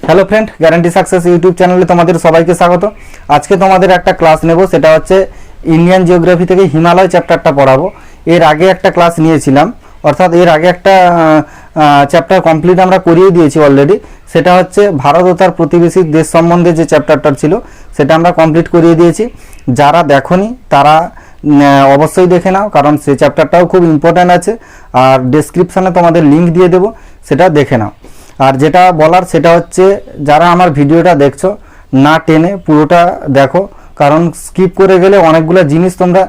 Hello friend, guarantee success YouTube চ্যানেলে তোমাদের সবাইকে স্বাগত। আজকে তোমাদের একটা ক্লাস নেব, সেটা হচ্ছে ইন্ডিয়ান জিওগ্রাফি থেকে হিমালয় চ্যাপ্টারটা পড়াবো। এর আগে একটা ক্লাস নিয়েছিলাম, অর্থাৎ এর আগে একটা চ্যাপ্টার কমপ্লিট আমরা করিয়ে দিয়েছি অলরেডি। সেটা হচ্ছে ভারত ও তার প্রতিবেশী দেশ সম্বন্ধে যে চ্যাপ্টারটা ছিল সেটা আমরা কমপ্লিট করিয়ে দিয়েছি। যারা দেখোনি তারা অবশ্যই দেখে নাও, কারণ সেই চ্যাপ্টারটাও খুব ইম্পর্ট্যান্ট আছে। আর ডেসক্রিপশানে তোমাদের লিঙ্ক দিয়ে দেবো, সেটা দেখে নাও। আর যেটা বলার সেটা হচ্ছে, যারা আমার ভিডিওটা দেখছো না টেনে পুরোটা দেখো, কারণ স্কিপ করে গেলে অনেকগুলো জিনিস তোমরা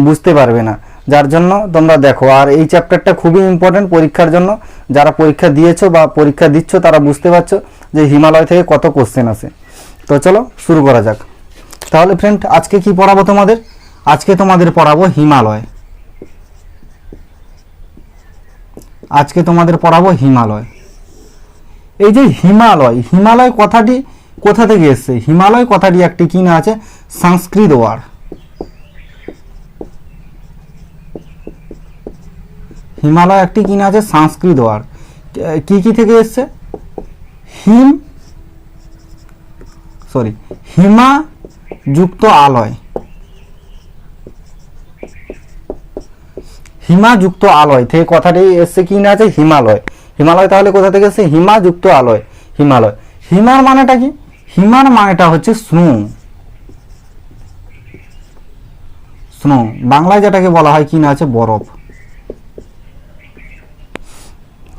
বুঝতে পারবে না, যার জন্য তোমরা দেখো। আর এই চ্যাপ্টারটা খুবই ইম্পর্ট্যান্ট পরীক্ষার জন্য। যারা পরীক্ষা দিয়েছো বা পরীক্ষা দিচ্ছ তারা বুঝতে পারছো যে হিমালয় থেকে কত কোশ্চেন আসে। তো চলো শুরু করা যাক। তাহলে ফ্রেন্ড, আজকে কি পড়াবো তোমাদের? আজকে তোমাদের পড়াবো হিমালয়। আজকে তোমাদের পড়াবো হিমালয়। এই যে হিমালয়, হিমালয় কথাটি কোথা থেকে এসছে? হিমালয় কথাটি একটি কি না আছে, সংস্কৃত ওয়ার্ড। হিমালয় একটি কি না আছে, সংস্কৃত ওয়ার্ড। কি থেকে এসছে? হিমা যুক্ত আলয়। হিমা যুক্ত আলয় থেকে কথাটি এসছে কি না আছে, হিমালয়। হিমালয় তাহলে কোথা থেকে এসছে? হিমা যুক্ত আলয়, হিমালয়। হিমার মানেটা কি? হিমার মানেটা হচ্ছে স্নো। স্নো বাংলায় যেটাকে বলা হয় কি না আছে, বরফ।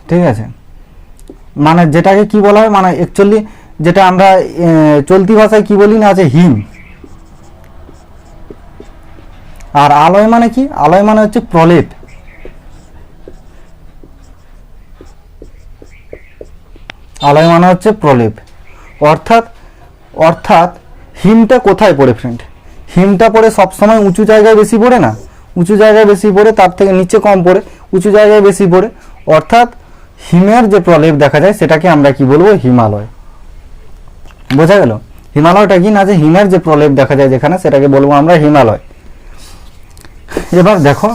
ঠিক আছে, মানে যেটাকে কি বলা হয়, মানে অ্যাকচুয়ালি যেটা আমরা চলতি ভাষায় কি বলি না আছে, হিম। আর আলয় মানে কি? আলয় মানে হচ্ছে প্রলেপ। আলয় মানে হচ্ছে প্রলেপ। অর্থাৎ হিমটা কোথায় পড়ে ফ্রেন্ড? হিমটা পড়ে সবসময় উঁচু জায়গায় বেশি পড়ে না, উঁচু জায়গায় বেশি পড়ে, তার থেকে নিচে কম পড়ে, উঁচু জায়গায় বেশি পড়ে। অর্থাৎ হিমের যে প্রলেপ দেখা যায় সেটাকে আমরা কি বলবো, হিমালয়। বোঝা গেল? হিমালয়টা কি না, যে হিমের যে প্রলেপ দেখা যায় যেখানে, সেটাকে বলবো আমরা হিমালয়। এবার দেখো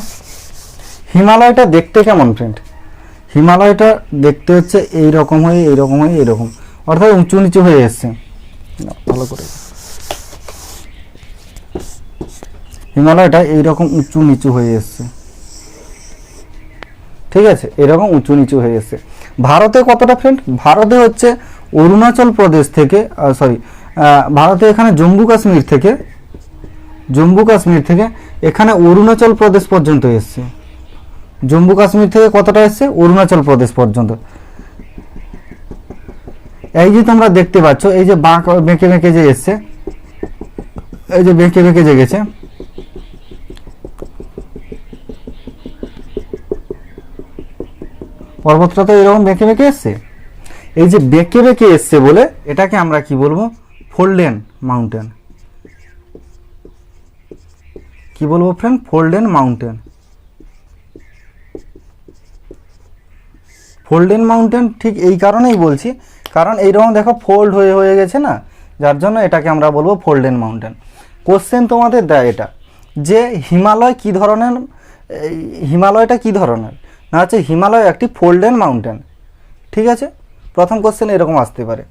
হিমালয়টা দেখতে কেমন ফ্রেন্ড? হিমালয়টা দেখতে হচ্ছে এইরকম হয়ে এইরকম হয়ে এইরকম, অর্থাৎ উঁচু নিচু হয়ে এসছে। ভালো করে, হিমালয়টা এইরকম উঁচু নিচু হয়ে এসছে। ঠিক আছে, এরকম উঁচু নিচু হয়ে এসছে। ভারতে কতটা ফ্রেন্ড? ভারতে হচ্ছে অরুণাচল প্রদেশ থেকে, ভারতে এখানে জম্মু কাশ্মীর থেকে এখানে অরুণাচল প্রদেশ পর্যন্ত এসছে। জম্মু কাশ্মীর থেকে কতটা এসছে? অরুণাচল প্রদেশ পর্যন্ত। এই যে তোমরা দেখতে পাচ্ছ, এই যে বেঁকে বেঁকে যে এসছে, এই যে বেঁকে বেঁকে যে গেছে, পর্বতটা তো এরকম বেঁকে বেঁকে এসছে। এই যে বেঁকে বেঁকে এসছে বলে এটাকে আমরা কি বলবো, ফোল্ডেন মাউন্টেন। কি বলবো ফ্রেন্ড? ফোল্ডেন মাউন্টেন। ফোল্ডেন মাউন্টেন ঠিক এই কারণেই বলছি, কারণ এইরকম দেখো ফোল্ড হয়ে হয়ে গেছে না, যার জন্য এটাকে আমরা বলবো ফোল্ডেন মাউন্টেন। কোশ্চেন তোমাদের দেয় এটা, যে হিমালয় কি ধরনের, হিমালয়টা কি ধরনের না, হচ্ছে হিমালয় একটি ফোল্ডেন মাউন্টেন। ঠিক আছে, প্রথম কোশ্চেন এরকম আসতে পারে।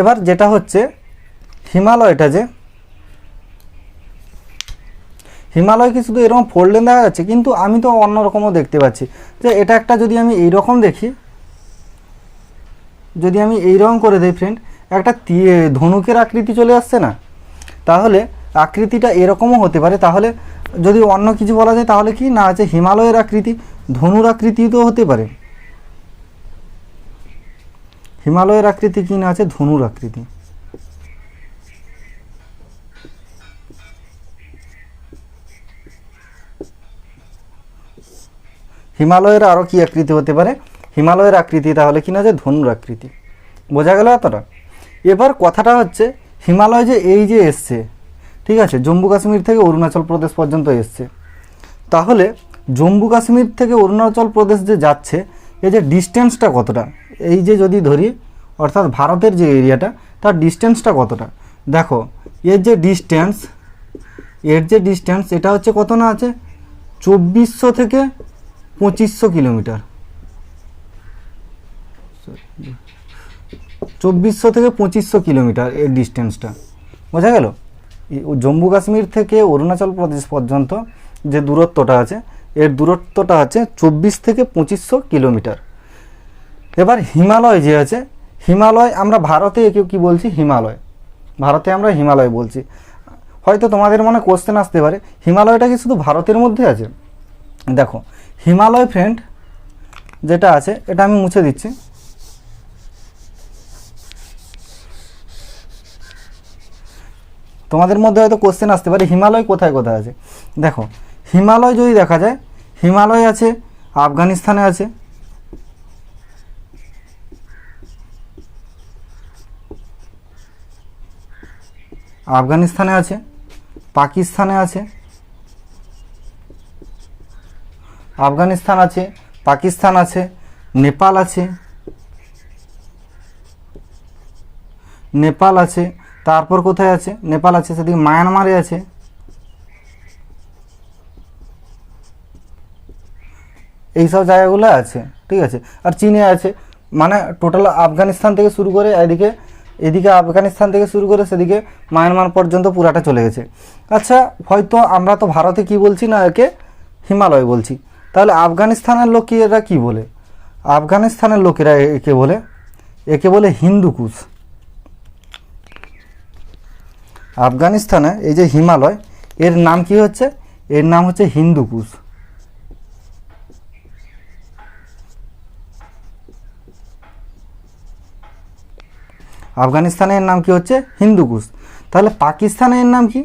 এবার যেটা হচ্ছে হিমালয়টা, যে হিমালয় কি শুধু এরকম ফোল্ডেন দেখা যাচ্ছে? কিন্তু আমি তো অন্যরকমও দেখতে পাচ্ছি। যে এটা একটা, যদি আমি এইরকম দেখি, যদি আমি এইরকম করে দিই ফ্রেন্ড, একটা ধনুকের আকৃতি চলে আসছে না? তাহলে আকৃতিটা এরকমও হতে পারে। তাহলে যদি অন্য কিছু বলা যায় তাহলে কি না আছে, হিমালয়ের আকৃতি ধনুর আকৃতি তো হতে পারে। হিমালয়ের আকৃতি কি না আছে, ধনুর আকৃতি। হিমালয়ের আরো কি আকৃতি হতে পারে? হিমালয়ের আকৃতি তাহলে কি না, যে ধনুর আকৃতি। বোঝা গেল এতটা? এবার কথাটা হচ্ছে, হিমালয় যে এই যে এসছে, ঠিক আছে, জম্মু কাশ্মীর থেকে অরুণাচল প্রদেশ পর্যন্ত এসছে। তাহলে জম্মু কাশ্মীর থেকে অরুণাচল প্রদেশ যে যাচ্ছে, এই যে ডিস্টেন্সটা কতটা? এই যে যদি ধরি, অর্থাৎ ভারতের যে এরিয়াটা, তার ডিস্টেন্সটা কতটা? দেখো এর যে ডিস্টেন্স এটা হচ্ছে কত না আছে, 2400 থেকে 2500 কিলোমিটার। 2400 থেকে 2500 কিলোমিটার এর ডিস্টেন্সটা, বোঝা গেল। জম্মু কাশ্মীর থেকে অরুণাচল প্রদেশ পর্যন্ত যে দূরত্বটা আছে, এর দূরত্বটা আছে 24 থেকে 2500 কিলোমিটার। এবার হিমালয় যে আছে, হিমালয় আমরা ভারতে কেউ কী বলছি, হিমালয়, ভারতে আমরা হিমালয় বলছি। হয়তো তোমাদের মনে কোশ্চেন আসতে পারে, হিমালয়টা কি শুধু ভারতের মধ্যে আছে? দেখো, হিমালয় ফ্রেন্ড যেটা আছে, এটা আমি মুছে দিচ্ছি। তোমাদের মধ্যে হয়তো কোশ্চেন আসতে পারে হিমালয় কোথায় কোথায় আছে। দেখো, হিমালয় যদি দেখা যায়, হিমালয় আছে আফগানিস্তানে আছে, আফগানিস্তানে আছে, পাকিস্তানে আছে, আফগানিস্তান আছে, পাকিস্তান আছে, নেপাল আছে, নেপাল আছে, তারপর কোথায় আছে, নেপাল আছে, সেদিকে মায়ানমারে আছে, এইসব জায়গাগুলো আছে, ঠিক আছে। আর চীনে আছে, মানে টোটাল আফগানিস্তান থেকে শুরু করে এদিকে আফগানিস্তান থেকে শুরু করে সেদিকে মায়ানমার পর্যন্ত পুরাটা চলে গেছে। আচ্ছা, হয়তো আমরা তো ভারতে কি বলছি না, একে হিমালয় বলছি, তাহলে আফগানিস্তানের লোকেরা কি বলে? আফগানিস্তানের লোকেরা একে বলে হিন্দুকুশ। আফগানিস্তানে এই যে হিমালয়, এর নাম কি হচ্ছে? এর নাম হচ্ছে হিন্দুকুশ। আফগানিস্তানের নাম কি হচ্ছে? হিন্দুকুশ। তাহলে পাকিস্তানের নাম কি?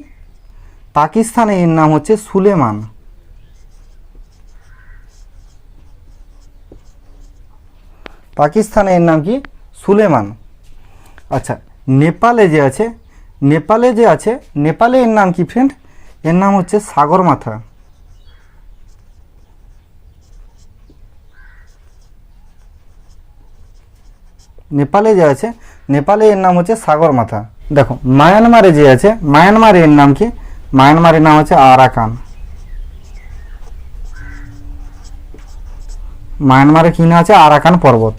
পাকিস্তানের নাম হচ্ছে সুলেমান। পাকিস্তানের নাম কি? সুলেমান। আচ্ছা, নেপালে যে আছে, নেপালে এর নাম কি ফ্রেন্ড? এর নাম হচ্ছে সাগরমাথা। নেপালে যে আছে, নেপালে এর নাম হচ্ছে সাগরমাথা। দেখো, মায়ানমারে যে আছে, মায়ানমারে এর নাম কি? মায়ানমারের নাম হচ্ছে আরাকান। মায়ানমারে কি না আছে? আরাকান পর্বত।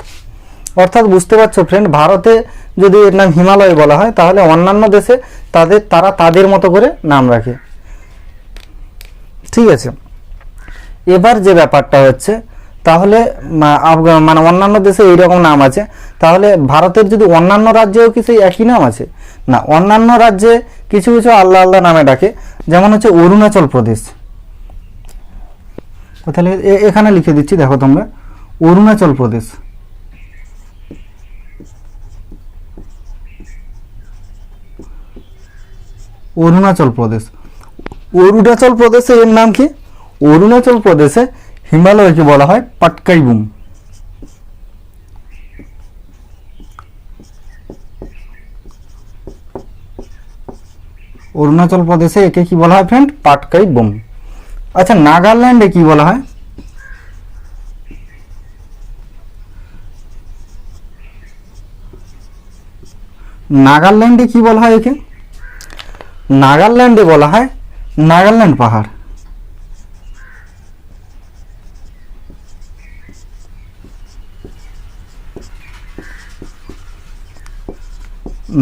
অর্থাৎ বুঝতে পারছো ফ্রেন্ড, ভারতে যদি এর নাম হিমালয় বলা হয়, তাহলে অন্যান্য দেশে তারা তাদের মতো করে নাম রাখে, ঠিক আছে। এবার যে ব্যাপারটা হচ্ছে, তাহলে মানে অন্যান্য দেশে এইরকম নাম আছে, তাহলে ভারতের যদি অন্যান্য রাজ্যেও কি সেই একই নাম আছে? না, অন্যান্য রাজ্যে কিছু কিছু আলাদা আলাদা নামে ডাকে। যেমন হচ্ছে অরুণাচল প্রদেশ। কোথায় এখানে লিখে দিচ্ছি, দেখো তোমরা, অরুণাচল প্রদেশ। অরুণাচল প্রদেশ, অরুণাচল প্রদেশে এর নাম কি? অরুণাচল প্রদেশে হিমালয়কে বলা হয় পাটকাইবুম। অরুণাচল প্রদেশে একে কি বলা হয় ফ্রেন্ড? পাটকাইবুম। আচ্ছা, নাগাল্যান্ডে কি বলা হয়? নাগাল্যান্ডে কি বলা হয় একে? নাগাল্যান্ডে বলা হয় নাগাল্যান্ড পাহাড়।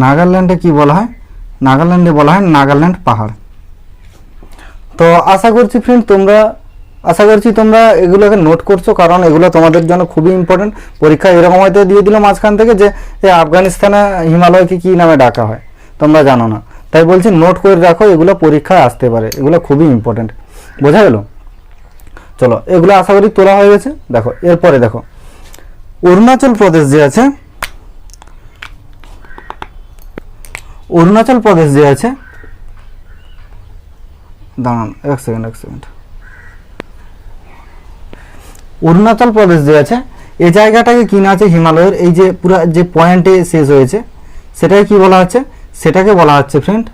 নাগাল্যান্ডে কি বলা হয়? নাগাল্যান্ডে বলা হয় নাগাল্যান্ড পাহাড়। তো আশা করছি ফ্রেন্ড তোমরা এগুলোকে নোট করছো, কারণ এগুলো তোমাদের জন্য খুবই ইম্পর্টেন্ট। পরীক্ষা এরকম হয়তো দিয়ে দিল মাঝখান থেকে যে আফগানিস্তানে হিমালয়কে কি নামে ডাকা হয়, তোমরা জানো না, তাই বলছি নোট করে রাখো, এগুলো পরীক্ষায় আসতে পারে, এগুলো খুবই ইম্পর্টেন্ট। বোঝা গেল? চলো, এগুলো আশা করি তোলা হয়ে গেছে। দেখো, এরপরে দেখো, অরুণাচল প্রদেশ যে আছে, অরুণাচল প্রদেশ যে আছে, দাঁড়ান এক সেকেন্ড। অরুণাচল প্রদেশ যে আছে, এই জায়গাটাকে কি না আছে? হিমালয়ের এই যে পুরো যে পয়েন্টে শেষ হয়েছে, সেটাকে কি বলা হচ্ছে? সেটাকে বলা হচ্ছে ফ্রেন্ড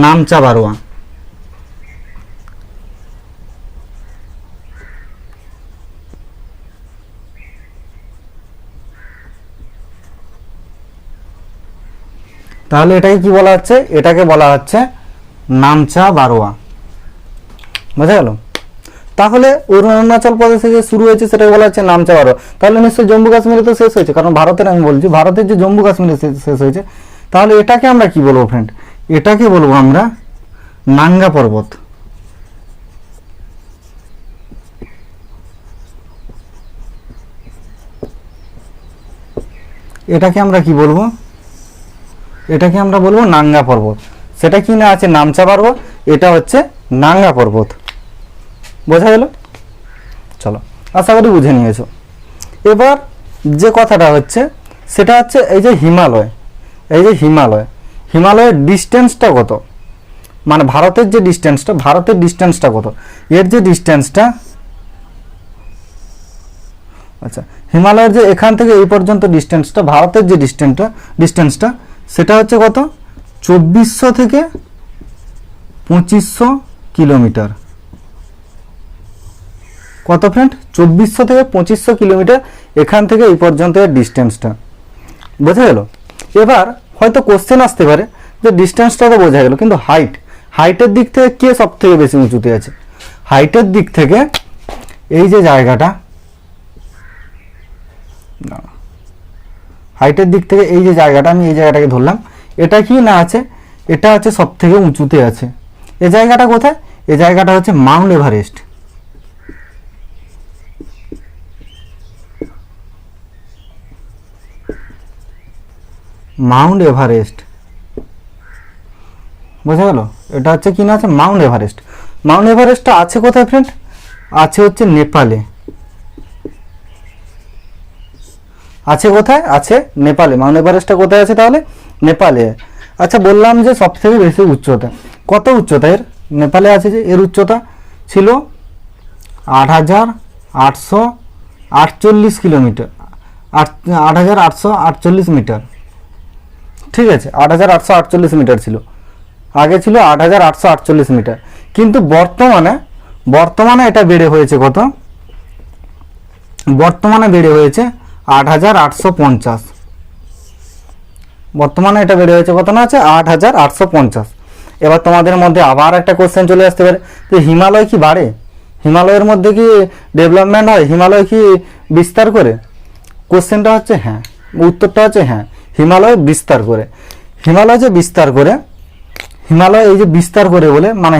নামচা বারোয়া। তাহলে এটাকে কি বলা হচ্ছে? এটাকে বলা হচ্ছে নামচা বারোয়া। বোঝা গেল? তাহলে অরুণাচল প্রদেশে যে শুরু হয়েছে সেটাকে বলা হচ্ছে নামচা পর্বত। তাহলে নিশ্চয়ই জম্মু কাশ্মীরে তো শেষ হয়েছে, কারণ ভারতের, আমি বলছি ভারতের যে জম্মু কাশ্মীরে শেষ হয়েছে। তাহলে এটাকে আমরা কি বলবো ফ্রেন্ড? এটাকে বলবো আমরা নাঙ্গা পর্বত। এটাকে আমরা কি বলবো? এটাকে আমরা বলবো নাঙ্গা পর্বত। সেটা কি না আছে নামচা পর্বত, এটা হচ্ছে নাঙ্গা পর্বত। বোঝা গেল? চলো, আশা করি বুঝে নিয়েছো। এবার যে কথাটা হচ্ছে সেটা হচ্ছে এই যে হিমালয়, এই যে হিমালয়, হিমালয়ের ডিস্টেন্সটা কত? মানে ভারতের যে ডিস্টেন্সটা, ভারতের ডিস্টেন্সটা কত? এর যে ডিস্টেন্সটা, আচ্ছা হিমালয়ের যে এখান থেকে এই পর্যন্ত ডিস্টেন্সটা, ভারতের যে ডিস্টেন্সটা সেটা হচ্ছে কত? 2400 থেকে 2500 কিলোমিটার। কত ফ্রেন্ড? 2400 থেকে 2500 কিলোমিটার এখান থেকে এই পর্যন্ত এর ডিস্টেন্সটা। বোঝা গেল? এবার হয়তো কোশ্চেন আসতে পারে যে ডিস্টেন্সটা তো বোঝা গেল, কিন্তু হাইটের দিক থেকে কে সব থেকে বেশি উঁচুতে আছে? হাইটের দিক থেকে এই যে জায়গাটা, হাইটের দিক থেকে এই যে জায়গাটা, আমি এই জায়গাটাকে ধরলাম, এটা কি না আছে? এটা হচ্ছে সব থেকে উঁচুতে আছে। এই জায়গাটা কোথায়? এই জায়গাটা হচ্ছে মাউন্ট এভারেস্ট। মাউন্ট এভারেস্ট, বোঝা গেল? এটা হচ্ছে কি না আছে? Mount Everest. মাউন্ট এভারেস্টটা আছে কোথায় ফ্রেন্ড? আছে হচ্ছে নেপালে। আছে কোথায়? আছে নেপালে। মাউন্ট এভারেস্টটা কোথায় আছে তাহলে? নেপালে। আচ্ছা বললাম যে সব থেকে বেশি উচ্চতা, কত উচ্চতা এর? নেপালে আছে যে এর উচ্চতা ছিল 8848 কিলোমিটার, 8848 মিটার। ঠিক আছে, 8848 মিটার ছিল, আগে ছিল 8848 মিটার। কিন্তু বর্তমানে এটা বেড়ে হয়েছে কত? বর্তমানে বেড়ে হয়েছে 8850। বর্তমানে এটা বেড়ে হয়েছে কত না আছে? 8850। এবার তোমাদের মধ্যে আবার একটা কোশ্চেন চলে আসতে পারে যে হিমালয় কি বাড়ে? হিমালয়ের মধ্যে কি ডেভেলপমেন্ট হয়? হিমালয় কি বিস্তার করে? কোশ্চেনটা হচ্ছে হ্যাঁ, উত্তরটা হচ্ছে হ্যাঁ, হিমালয় বিস্তার করে। হিমালয় যে বিস্তার করে, হিমালয় এই যে বিস্তার করে বলে, মানে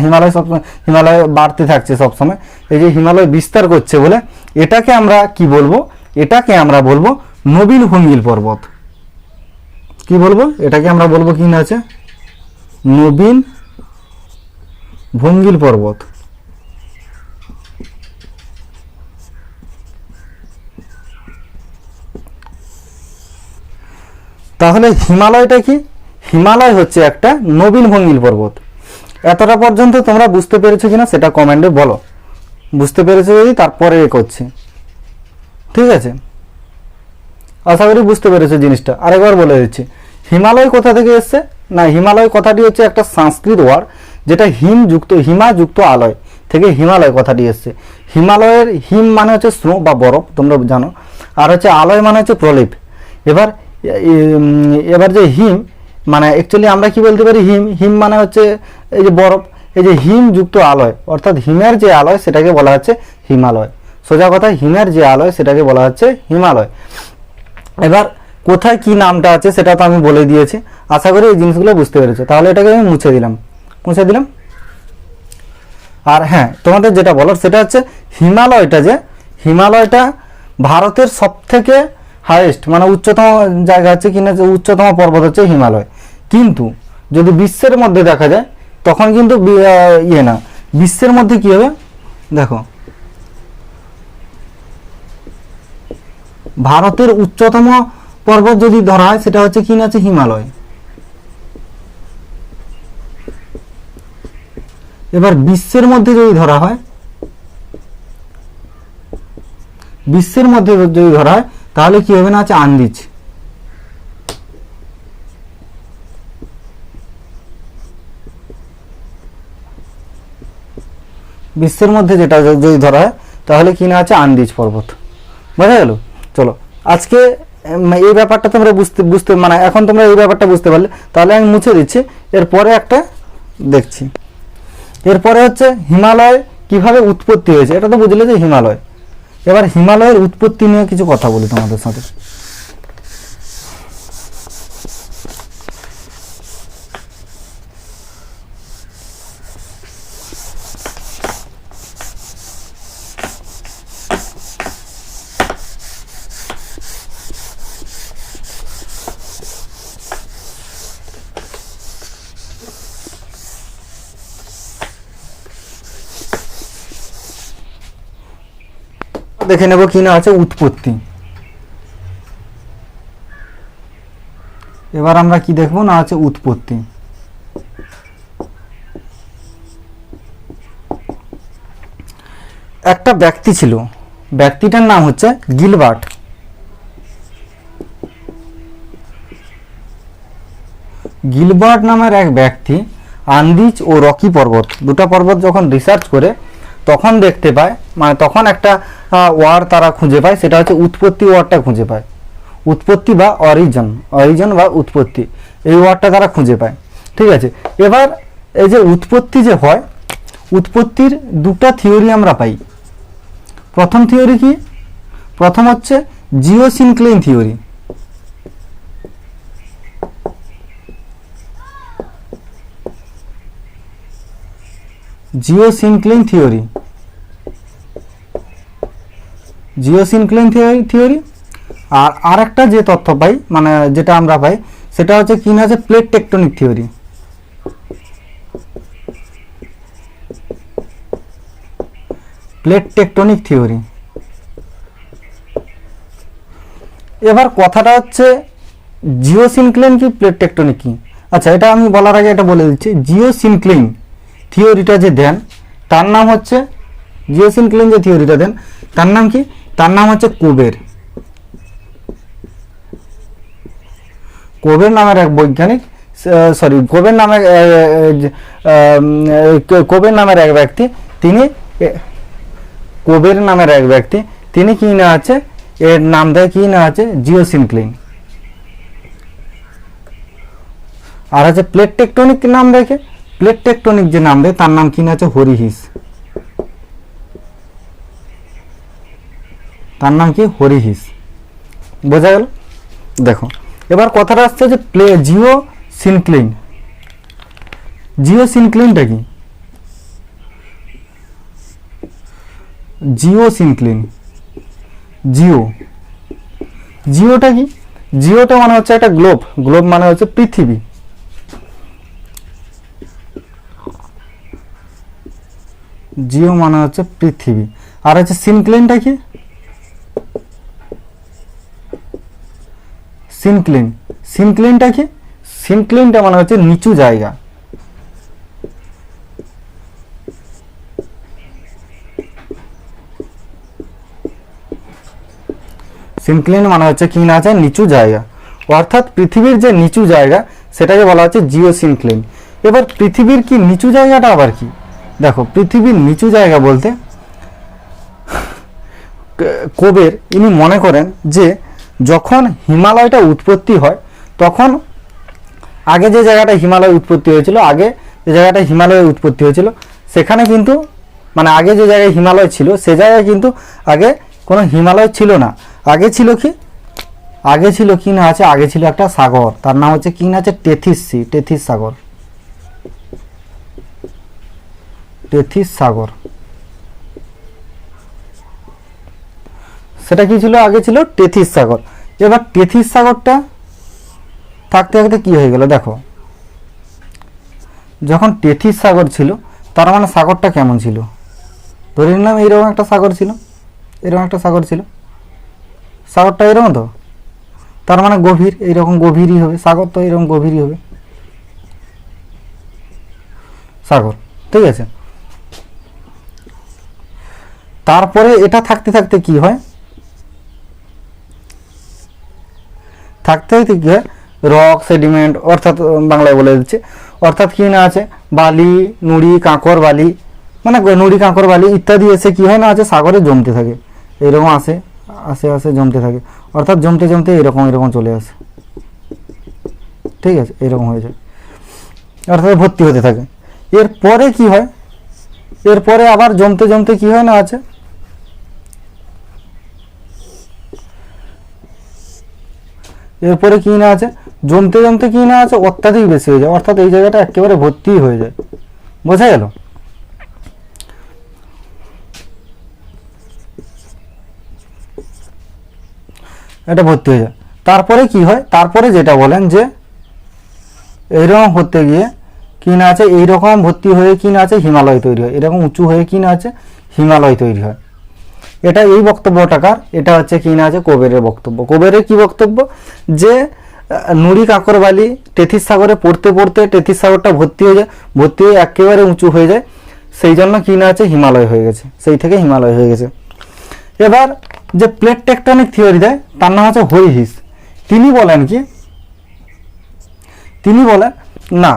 হিমালয় বাড়তে থাকছে সবসময়, এই যে হিমালয় বিস্তার করছে বলে এটাকে আমরা কি বলবো? এটাকে আমরা বলবো নবীন ভঙ্গিল পর্বত। কি বলবো? এটাকে আমরা বলবো কি না আছে? নবীন ভঙ্গিল পর্বত। তাহলে হিমালয়টা কি? হিমালয় হচ্ছে একটা নবীন ভঙ্গিল পর্বত। এতটা পর্যন্ত তোমরা বুঝতে পেরেছো কিনা সেটা কমেন্টে বলো। বুঝতে পেরেছো যদি তারপরে করছি, ঠিক আছে? আশা করি বুঝতে পেরেছো জিনিসটা। আরেকবার বলে দিচ্ছি, হিমালয় কোথা থেকে এসছে না? হিমালয় কথাটি হচ্ছে একটা সংস্কৃত ওয়ার্ড, যেটা হিমা যুক্ত আলয় থেকে হিমালয় কথাটি এসছে। হিমালয়ের হিম মানে হচ্ছে স্নো বা বরফ, তোমরা জানো, আর হচ্ছে আলয় মানে হচ্ছে প্রলেপ। এবার যে হিম মানে অ্যাকচুয়ালি আমরা কি বলতে পারি? হিম মানে হচ্ছে এই যে বরফ, এই যে হিম যুক্ত আলয়, অর্থাৎ হিমের যে আলয় সেটাকে বলা হচ্ছে হিমালয়। সোজা কথা, হিমের যে আলয় সেটাকে বলা হচ্ছে হিমালয়। এবার কোথায় কি নামটা আছে সেটা তো আমি বলে দিয়েছি। আশা করি এই জিনিসগুলো বুঝতে পেরেছো। তাহলে এটাকে আমি মুছে দিলাম। আর হ্যাঁ, তোমাদের যেটা বলার সেটা হচ্ছে হিমালয়টা ভারতের সব থেকে হাইয়েস্ট মানে উচ্চতম জায়গা হচ্ছে কিনা, উচ্চতম পর্বত হচ্ছে হিমালয়। কিন্তু যদি বিশ্বের মধ্যে দেখা যায় তখন কিন্তু না, বিশ্বের মধ্যে কি হবে দেখো, ভারতের উচ্চতম পর্বত যদি ধরা হয় সেটা হচ্ছে কি না আছে? হিমালয়। এবার বিশ্বের মধ্যে যদি ধরা হয়, তাহলে কি হবে না আছে? আন্দিজ। বিশ্বের মধ্যে যেটা যদি ধরা হয় তাহলে কি না আছে? আন্দিজ পর্বত। বোঝা গেল? চলো, আজকে এই ব্যাপারটা তোমরা বুঝতে মানে এখন তোমরা এই ব্যাপারটা বুঝতে পারলে, তাহলে আমি মুছে দিচ্ছি। এরপরে একটা দেখছি, এরপরে হচ্ছে হিমালয় কিভাবে উৎপত্তি হয়েছে এটা তো বুঝলে যে হিমালয়। এবার হিমালয়ের উৎপত্তি নিয়ে কিছু কথা বলি তোমাদের সাথে। দেখে নেব কি না আছে উৎপত্তি। এবার আমরা কি দেখব না আছে উৎপত্তি। একটা ব্যক্তি ছিল, ব্যক্তিটার নাম হচ্ছে গিলবার্ট। গিলবার্ট নামের এক ব্যক্তি আন্দিজ ও রকি পর্বত, দুটো পর্বত যখন রিসার্চ করে তখন দেখতে পায়, মানে তখন একটা ওয়ার্ড তারা খুঁজে পায়, সেটা হচ্ছে উৎপত্তি ওয়ার্ডটা খুঁজে পায়। উৎপত্তি বা অরিজিন, অরিজিন বা উৎপত্তি, এই ওয়ার্ডটা তারা খুঁজে পায়। ঠিক আছে, এবার এই যে উৎপত্তি যে হয়, উৎপত্তির দুটো থিওরি আমরা পাই। প্রথম থিওরি কি? প্রথম হচ্ছে geosyncline theory. Geosyncline theory, geosyncline theory. আর আরেকটা যে তথ্য পাই, মানে যেটা আমরা পাই, সেটা হচ্ছে কি না আছে plate tectonic theory. Plate tectonic theory. এবার কথাটা হচ্ছে জিওসিনক্লেইন কি প্লেট টেকটনিক কি? আচ্ছা, এটা আমি বলার আগে এটা বলে দিচ্ছি, জিওসিনক্লেইন থিওরিটা যে দেন তার নাম হচ্ছে, জিওসিনক্লেইন যে থিওরিটা দেন তার নাম কি? তার নাম হচ্ছে কোবের। কোবের নামের এক বৈজ্ঞানিক, সরি কোবের নামের কোবের নামের এক ব্যক্তি, তিনি কোবের নামের এক ব্যক্তি তিনি কি না আছে, এর নাম দেয় কি না আছে জিওসিনক্লেইন। আর আছে প্লেট টেকটনিক নাম দেখে, প্লেট টেকটনিক যে নাম দেয় তার নাম কি না আছে হরিহিস। তার নাম কি? হরিহিস। বোঝা গেল? দেখো এবার কথাটা আসছে যে জিওসিনক্লেইন। জিওসিনক্লেইনটা কি? জিওসিনক্লেইন, জিওটা কি? জিওটা মানে হচ্ছে একটা গ্লোব, গ্লোব মানে হচ্ছে পৃথিবী। জিও মানে হচ্ছে পৃথিবী। আর হচ্ছে সিনক্লেইনটা কি? সিনক্লেইন, সিনক্লেইনটা কি? সিনক্লেইনটা মানে হচ্ছে নিচু জায়গা। সিনক্লেইন মানে হচ্ছে কি না আছে নিচু জায়গা, অর্থাৎ পৃথিবীর যে নিচু জায়গা সেটাকে বলা হচ্ছে জিওসিনক্লেইন। এবার পৃথিবীর কি নিচু জায়গাটা আবার কি? দেখো পৃথিবীর নিচু জায়গা বলতে কোবের ইনি মনে করেন যে যখন হিমালয়টা উৎপত্তি হয় তখন আগে যে জায়গাটা হিমালয় উৎপত্তি হয়েছিল, আগে যে জায়গাটা হিমালয়ের উৎপত্তি হয়েছিল সেখানে কিন্তু, মানে আগে যে জায়গায় হিমালয় ছিল সে জায়গায় কিন্তু আগে কোনো হিমালয় ছিল না। আগে ছিল কি? আগে ছিল কি না আছে, আগে ছিল একটা সাগর, তার নাম হচ্ছে কি না আছে টেথিস সি, টেথিস সাগর। টেথিস সাগর সেটা কি ছিল? আগে ছিল টেথিস সাগর। এবার টেথিস সাগরটা থাকতে থাকতে কি হয়ে গেল দেখো, যখন টেথিস সাগর ছিল তার মানে সাগরটা কেমন ছিল? ধরে নিলাম এইরকম একটা সাগর ছিল, এরকম একটা সাগর ছিল, সাগরটা এরকম, তো তার মানে গভীর, এইরকম গভীরই হবে সাগর, তো এরকম গভীরই হবে সাগর। ঠিক আছে, তারপরে এটা থাকতে থাকতে কি হয়, থাকতে থাকতে কি হয়, রক সেডিমেন্ট, অর্থাৎ বাংলায় বলে দিচ্ছে, অর্থাৎ কি না আছে বালি, নুড়ি, কাঁকর বালি, মানে নুড়ি কাঁকর বালি ইত্যাদি এসে কি হয় না আছে সাগরে জমতে থাকে, এরকম আসে আসে আসে জমতে থাকে, অর্থাৎ জমতে জমতে এরকম এরকম চলে আসে। ঠিক আছে, এরকম হয়ে যায়, অর্থাৎ ভর্তি হতে থাকে। এরপরে কি হয়, এরপরে আবার জমতে জমতে কি হয় না আছে, এরপরে কি না আছে, জমতে জমতে কি না আছে অত্যাধিক বেশি হয়ে যায়, অর্থাৎ এই জায়গাটা একেবারে ভর্তি হয়ে যায়। বোঝা গেল? এটা ভর্তি হয়ে যায়। তারপরে কি হয়, তারপরে যেটা বলেন যে এইরকম হতে গিয়ে কি না আছে, এইরকম ভর্তি হয়ে কি না আছে হিমালয় তৈরি হয়, এরকম উঁচু হয়ে কি না আছে হিমালয় তৈরি হয়। এটা এই বক্তব্যটাকার, এটা হচ্ছে কি না আছে কবেরের বক্তব্য। কবেরের কি বক্তব্য, যে নুড়ি কাঁকরবালি টেথিস সাগরে পড়তে পড়তে টেথিস সাগরটা ভর্তি হয়ে যায়, ভর্তি হয়ে একেবারে উঁচু হয়ে যায়, সেই জন্য কি না আছে হিমালয় হয়ে গেছে, সেই থেকে হিমালয় হয়ে গেছে। এবার যে প্লেট টেকটনিক থিওরি দেয় তার নাম হচ্ছে হুইহিস। তিনি বলেন কি, তিনি বলেন না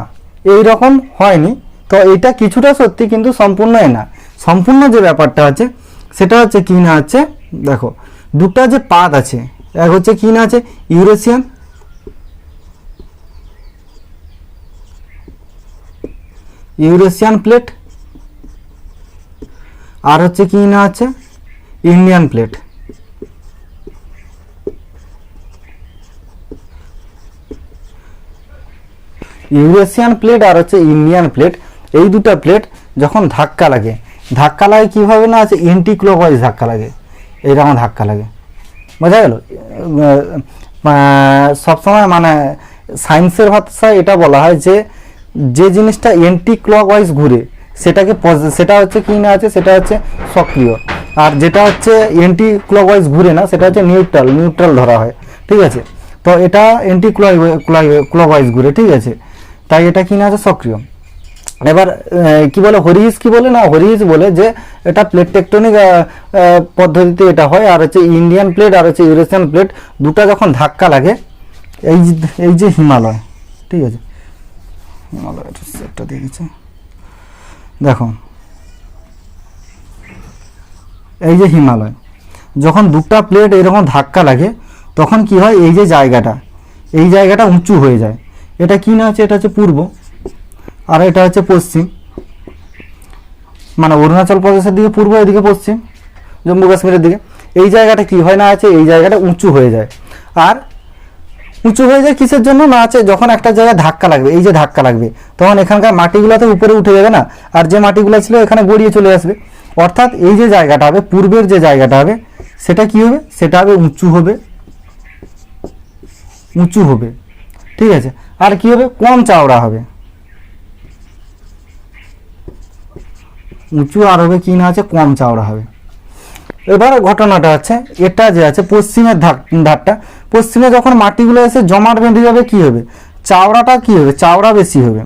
এই রকম হয়নি, তো এটা কিছুটা সত্যি কিন্তু সম্পূর্ণ না। সম্পূর্ণ যে ব্যাপারটা আছে সেটা হচ্ছে কি না আছে, দেখো দুটা যে পাত আছে, এক হচ্ছে কি না আছে ইউরেশিয়ান, ইউরেশিয়ান প্লেট, আর হচ্ছে কি না আছে ইন্ডিয়ান প্লেট। ইউরেশিয়ান প্লেট আর হচ্ছে ইন্ডিয়ান প্লেট, এই দুটো প্লেট যখন ধাক্কা লাগে, ধাক্কা লাগে কীভাবে না আছে এন্টি ক্লকওয়াইজ ধাক্কা লাগে, এইরকম ধাক্কা লাগে। বোঝা গেল? সবসময় মানে সায়েন্সের ভাষায় এটা বলা হয় যে যে জিনিসটা এন্টি ক্লকওয়াইজ ঘুরে সেটাকে সেটা হচ্ছে কি না আছে, সেটা হচ্ছে সক্রিয়, আর যেটা হচ্ছে এন্টি ক্লকওয়াইজ ঘুরে না সেটা হচ্ছে নিউট্রাল, নিউট্রাল ধরা হয়। ঠিক আছে? তো এটা এন্টি ক্লকওয়াইজ ঘুরে, ঠিক আছে, তাই এটা কি না আছে সক্রিয়। এবার কি বলে হরিহিস, কি বলে না হরিহিস বলে যে এটা প্লেট টেকটনিক পদ্ধতিতে এটা হয়, আর হচ্ছে ইন্ডিয়ান প্লেট আর হচ্ছে ইউরেশিয়ান প্লেট দুটা যখন ধাক্কা লাগে, এই যে হিমালয়, ঠিক আছে, হিমালয়ের সেটটা দেখেছে, দেখো এই যে হিমালয় যখন দুটা প্লেট এরকম ধাক্কা লাগে তখন কি হয়, এই যে জায়গাটা, এই জায়গাটা উঁচু হয়ে যায়। এটা কি না আছে, এটা হচ্ছে পূর্ব আর এটা হচ্ছে পশ্চিম, মানে অরুণাচল প্রদেশের দিকে পূর্ব, এদিকে পশ্চিম, জম্মু কাশ্মীরের দিকে। এই জায়গাটা কি হয় না আছে, এই জায়গাটা উঁচু হয়ে যায়। আর উঁচু হয়ে যায় কিসের জন্য না আছে, যখন একটা জায়গায় ধাক্কা লাগবে, এই যে ধাক্কা লাগবে তখন এখানকার মাটিগুলো তো উপরে উঠে যাবে না, আর যে মাটিগুলো ছিল এখানে গড়িয়ে চলে আসবে। অর্থাৎ এই যে জায়গাটা হবে, পূর্বের যে জায়গাটা হবে সেটা কি হবে, সেটা হবে উঁচু হবে, উঁচু হবে, ঠিক আছে। আর কি হবে, কম চওড়া হবে, উঁচু আর হবে কি না আছে কম চওড়া হবে। এবার ঘটনাটা আছে, এটা যে আছে পশ্চিমের ধারটা, পশ্চিমে যখন মাটিগুলো এসে জমাট বেঁধে যাবে কি হবে, চওড়াটা কি হবে, চওড়া বেশি হবে,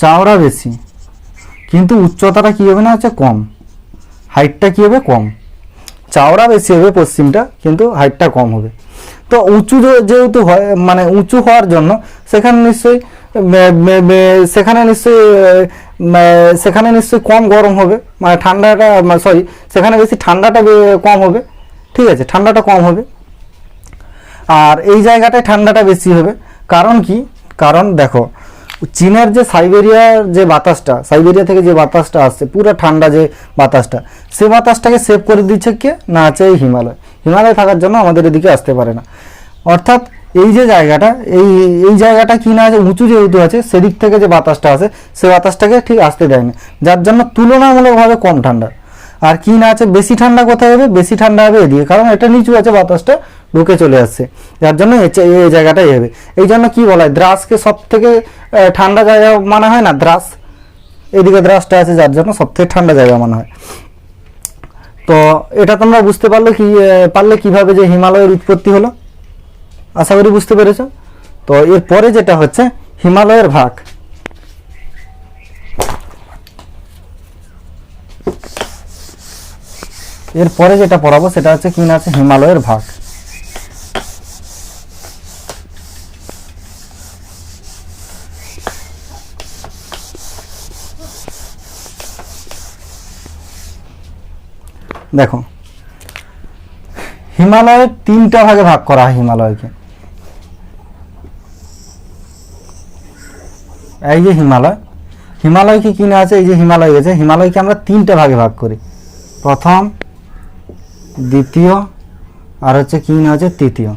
চওড়া বেশি, কিন্তু উচ্চতাটা কি হবে না আছে কম, হাইটটা কি হবে কম। চওড়া বেশি হবে পশ্চিমটা, কিন্তু হাইটটা কম হবে। তো উঁচু যেহেতু হয়, মানে উঁচু হওয়ার জন্য সেখানে নিশ্চয়ই সেখানে নিশ্চয়ই কম গরম হবে, মানে ঠান্ডাটা সরি সেখানে বেশি ঠান্ডাটা কম হবে, ঠিক আছে, ঠান্ডাটা কম হবে। আর এই জায়গাটায় ঠান্ডাটা বেশি হবে। কারণ কি, কারণ দেখো চীনের যে সাইবেরিয়ার যে বাতাসটা, সাইবেরিয়া থেকে যে বাতাসটা আসছে পুরো ঠান্ডা যে বাতাসটা, সে বাতাসটাকে সেভ করে দিচ্ছে কে না আছে এই হিমালয়। হিমালয় থাকার জন্য আমাদের এদিকে আসতে পারে না। অর্থাৎ এই যে জায়গাটা, এই জায়গাটা কি না আছে উঁচু যেহেতু আছে, সেদিক থেকে যে বাতাসটা আসে সে বাতাসটাকে ঠিক আসতে দেয় না, যার জন্য তুলনামূলকভাবে কম ঠান্ডা। আর কি না আছে বেশি ঠান্ডা কোথায় হবে, বেশি ঠান্ডা হবে এদিকে, কারণ এটা নিচু আছে, বাতাসটা ঢুকে চলে আসছে, যার জন্য এই জায়গাটাই হবে। এই জন্য কি বলা হয়, দ্রাসকে সব থেকে ঠান্ডা জায়গা মানা হয় না, দ্রাস, এদিকে দ্রাসটা আছে যার জন্য সব থেকে ঠান্ডা জায়গা মানা হয়। তো এটা তোমরা বুঝতে পারলে কিভাবে যে হিমালয়ের উৎপত্তি হলো, আশা করি বুঝতে পেরেছ। তো এরপরে যেটা হচ্ছে হিমালয়ের ভাগ। এরপরে যেটা পড়াবো সেটা হচ্ছে কি না আছে হিমালয়ের ভাগ। দেখো হিমালয়ের তিনটা ভাগে ভাগ করা হয় হিমালয়কে। এই যে হিমালয়, হিমালয়কে কি না আছে, এই যে হিমালয় আছে, হিমালয়কে আমরা তিনটে ভাগে ভাগ করি, প্রথম, দ্বিতীয় আর হচ্ছে কি না আছে তৃতীয়।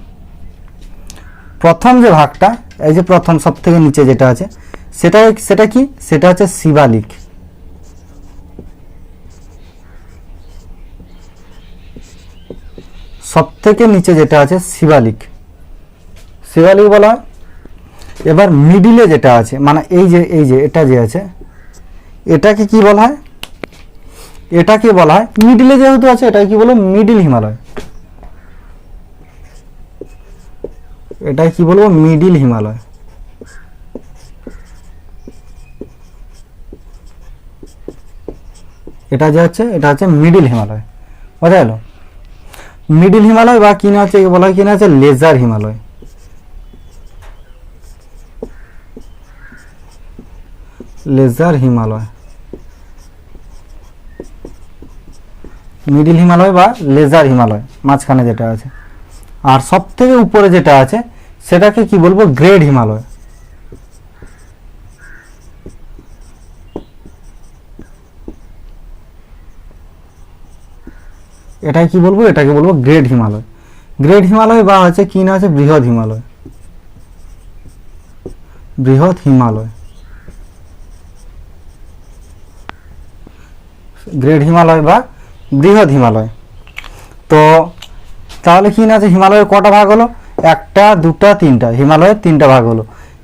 প্রথম যে ভাগটা, এই যে প্রথম সব থেকে নিচে যেটা আছে, সেটা কি, সেটা হচ্ছে শিবালিক। সব থেকে নিচে যেটা আছে শিবালিক, শিবালিক বলা হয়। এবার মিডিলে যেটা আছে, মানে এই যে এটা যে আছে, এটাকে কি বলা হয়, এটাকে বলা হয় মিডিলে যেহেতু আছে, এটাকে কি বলবো, মিডিল হিমালয়। এটাই কি বলবো, মিডিল হিমালয়। এটা যে হচ্ছে, এটা হচ্ছে মিডিল হিমালয়, বোঝা গেল। মিডিল হিমালয় বা কিনা আছে বলা হয় কিনা আছে lesser Himalaya. Lesser Himalaya, middle Himalaya বা লেজার হিমালয়, মাঝখানে যেটা আছে। আর সব থেকে উপরে যেটা আছে সেটাকে কি বলবো, গ্রেড হিমালয়। এটাই কি বলবো, এটাকে বলবো গ্রেড হিমালয়। গ্রেড হিমালয় বা হচ্ছে কি না আছে বৃহৎ হিমালয়, বৃহৎ হিমালয়, গ্রেড হিমালয় বা বৃহৎ হিমালয়। তো তাহলে কি না আছে, হিমালয়ের কটা ভাগ হলো, একটা, দুটা, তিনটা, হিমালয়ের তিনটা ভাগ হলো।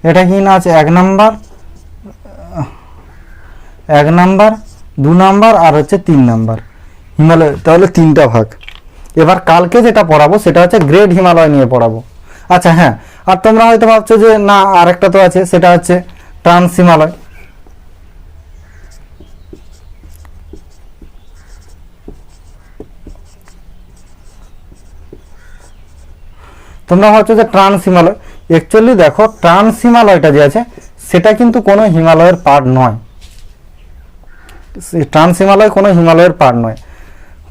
এটা কি না আছে, 1 নাম্বার, 2 নাম্বার আর হচ্ছে 3 নাম্বার হিমালয়, তাহলে 3টা ভাগ। এবার কালকে যেটা পড়াবো সেটা হচ্ছে গ্রেড হিমালয় নিয়ে পড়াবো। আচ্ছা হ্যাঁ, আর তোমরা হয়তো ভাবছো যে না আরেকটা তো আছে, সেটা হচ্ছে ট্রান্স হিমালয়। তোমরা ভাবছো যে ট্রান্স হিমালয়, অ্যাকচুয়ালি দেখো ট্রান্স হিমালয়টা যে আছে সেটা কিন্তু কোনো হিমালয়ের পার্ট নয়। ট্রান্স হিমালয় কোনো হিমালয়ের পার্ট নয়।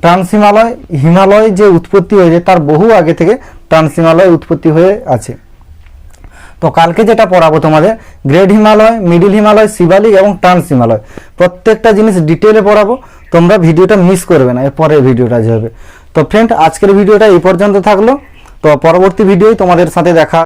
ট্রান্স হিমালয়, হিমালয় যে উৎপত্তি হয়েছে তার বহু আগে থেকে ট্রান্স হিমালয় উৎপত্তি হয়ে আছে। তো কালকে যেটা পড়াবো তোমাদের, গ্রেড হিমালয়, মিডিল হিমালয়, শিবালিক এবং ট্রান্স হিমালয়, প্রত্যেকটা জিনিস ডিটেলে পড়াবো। তোমরা ভিডিওটা মিস করবে না, এরপরের ভিডিওটা যে হবে। তো ফ্রেন্ড, আজকের ভিডিওটা এই পর্যন্ত থাকলো। তো পরবর্তী ভিডিওয় তোমাদের সাথে দেখা